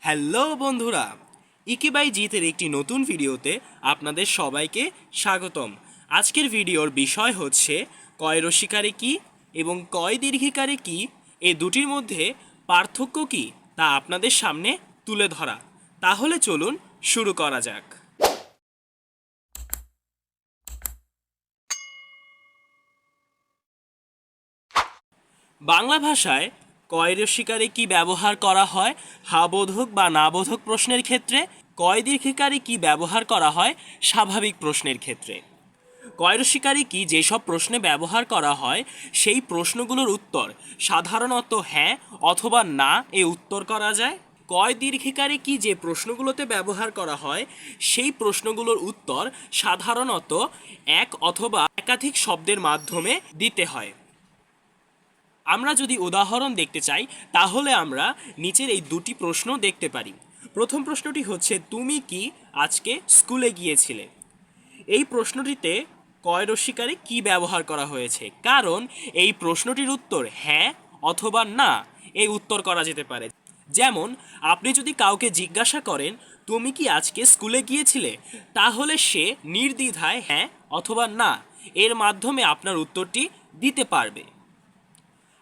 Hello বন্ধুরা, ইকিবাই জিতের একটি নতুন ভিডিওতে আপনাদের সবাইকে স্বাগতম। আজকের ভিডিওর বিষয় হচ্ছে কয় রসিকারে কি এবং কয় দীর্ঘিকারে কি, এই দুটির মধ্যে পার্থক্য কি তা আপনাদের সামনে তুলে ধরা। তাহলে চলুন শুরু করা যাক। বাংলা ভাষায় কয় রসিকারে কি ব্যবহার করা হয় হা বোধক বা না বোধক প্রশ্নের ক্ষেত্রে, কয় দীর্ঘিকারে কি ব্যবহার করা হয় স্বাভাবিক প্রশ্নের ক্ষেত্রে। কয় রসিকারে কি যেসব প্রশ্নে ব্যবহার করা হয় সেই প্রশ্নগুলোর উত্তর সাধারণত হ্যাঁ অথবা না এ উত্তর করা যায়। কয় দীর্ঘিকারে কি যে প্রশ্নগুলোতে ব্যবহার করা হয় সেই প্রশ্নগুলোর উত্তর সাধারণত এক অথবা একাধিক শব্দের মাধ্যমে দিতে হয়। আমরা যদি উদাহরণ দেখতে চাই তাহলে আমরা নিচের এই দুটি প্রশ্ন দেখতে পারি। প্রথম প্রশ্নটি হচ্ছে, তুমি কি আজকে স্কুলে গিয়েছিলে? এই প্রশ্নটিতে কয় রসিকারে কি ব্যবহার করা হয়েছে, কারণ এই প্রশ্নটির উত্তর হ্যাঁ অথবা না এই উত্তর করা যেতে পারে। যেমন আপনি যদি কাউকে জিজ্ঞাসা করেন তুমি কি আজকে স্কুলে গিয়েছিলে, তাহলে সে নির্দ্বিধায় হ্যাঁ অথবা না এর মাধ্যমে আপনার উত্তরটি দিতে পারবে।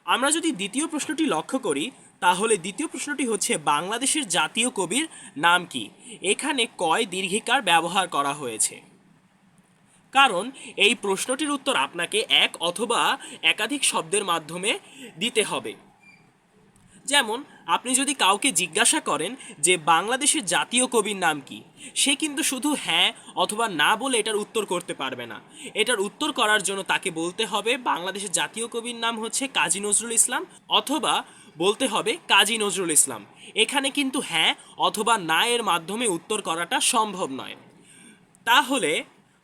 আমরা যদি দ্বিতীয় প্রশ্নটি লক্ষ্য করি তাহলে দ্বিতীয় প্রশ্নটি হচ্ছে, বাংলাদেশের জাতীয় কবির নাম কি? এখানে কয় দীর্ঘিকার ব্যবহার করা হয়েছে, কারণ এই প্রশ্নটির উত্তর আপনাকে এক অথবা একাধিক শব্দের মাধ্যমে দিতে হবে। যেমন আপনি যদি কাউকে জিজ্ঞাসা করেন যে বাংলাদেশের জাতীয় কবির নাম কি, সে কিন্তু শুধু হ্যাঁ অথবা না বলে এটার উত্তর করতে পারবে না। এটার উত্তর করার জন্য তাকে বলতে হবে বাংলাদেশের জাতীয় কবির নাম হচ্ছে কাজী নজরুল ইসলাম, অথবা বলতে হবে কাজী নজরুল ইসলাম। এখানে কিন্তু হ্যাঁ অথবা না এর মাধ্যমে উত্তর করাটা সম্ভব নয়। তাহলে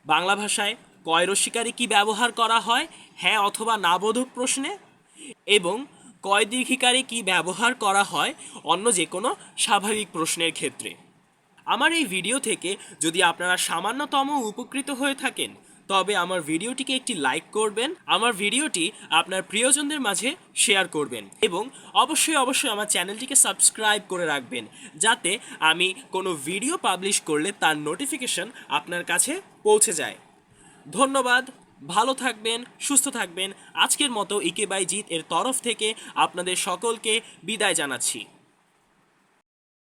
বাংলা ভাষায় কয় রসিকারে কি ব্যবহার করা হয় হ্যাঁ অথবা না বোধক প্রশ্নে, এবং কয় দীর্ঘিকারে কি ব্যবহার করা হয় অন্য যে কোনো স্বাভাবিক প্রশ্নের ক্ষেত্রে। আমার এই ভিডিও থেকে যদি আপনারা সামান্যতম উপকৃত হয়ে থাকেন তবে আমার ভিডিওটিকে একটি লাইক করবেন, আমার ভিডিওটি আপনার প্রিয়জনদের মাঝে শেয়ার করবেন, এবং অবশ্যই আমার চ্যানেলটিকে সাবস্ক্রাইব করে রাখবেন যাতে আমি কোনো ভিডিও পাবলিশ করলে তার নোটিফিকেশন আপনার কাছে পৌঁছে যায়। ধন্যবাদ, ভালো থাকবেন, সুস্থ থাকবেন। আজকের মতো ইকে বাই জিত এর তরফ থেকে আপনাদের সকলকে বিদায় জানাচ্ছি।